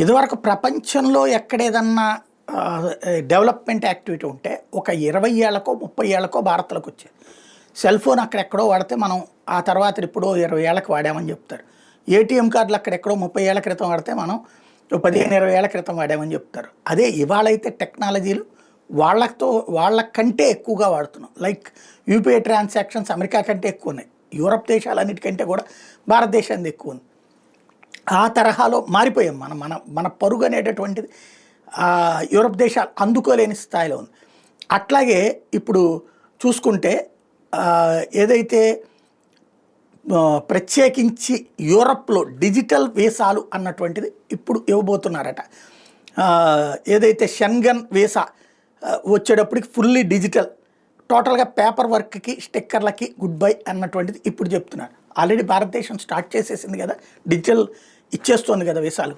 ఇదివరకు ప్రపంచంలో ఎక్కడేదన్నా development activity ఉంటే ఒక 20 ఏళ్లకో 30 ఏళ్లకో భారత్లోకి వచ్చేది. సెల్ ఫోన్ అక్కడెక్కడో వాడితే మనం ఆ తర్వాత ఇప్పుడు 20 ఏళ్ళకి వాడామని చెప్తారు. ఏటీఎం కార్డులు అక్కడెక్కడో 30 ఏళ్ల క్రితం వాడితే మనం 15-20 ఏళ్ల క్రితం వాడామని చెప్తారు. అదే ఇవాళైతే టెక్నాలజీలు వాళ్ళకంటే ఎక్కువగా వాడుతున్నాం. లైక్ యూపీఐ ట్రాన్సాక్షన్స్ అమెరికా కంటే ఎక్కువ ఉన్నాయి. యూరప్ దేశాలన్నిటికంటే కూడా భారతదేశానికి ఎక్కువ ఉంది. ఆ తరహాలో మారిపోయాం మనం. మన మన పరుగు అనేటటువంటిది యూరప్ దేశాలు అందుకోలేని స్థాయిలో ఉంది. అట్లాగే ఇప్పుడు చూసుకుంటే ఏదైతే ప్రత్యేకించి యూరప్లో డిజిటల్ వీసాలు అన్నటువంటిది ఇప్పుడు ఇవ్వబోతున్నారట. ఏదైతే షెంగన్ వీసా వచ్చేటప్పటికి ఫుల్లీ డిజిటల్, టోటల్గా పేపర్ వర్క్కి స్టిక్కర్లకి గుడ్ బై అన్నటువంటిది ఇప్పుడు చెప్తున్నారు. ఆల్రెడీ భారతదేశం స్టార్ట్ చేసేసింది కదా, డిజిటల్ ఇచ్చేస్తుంది కదా వీసాలు.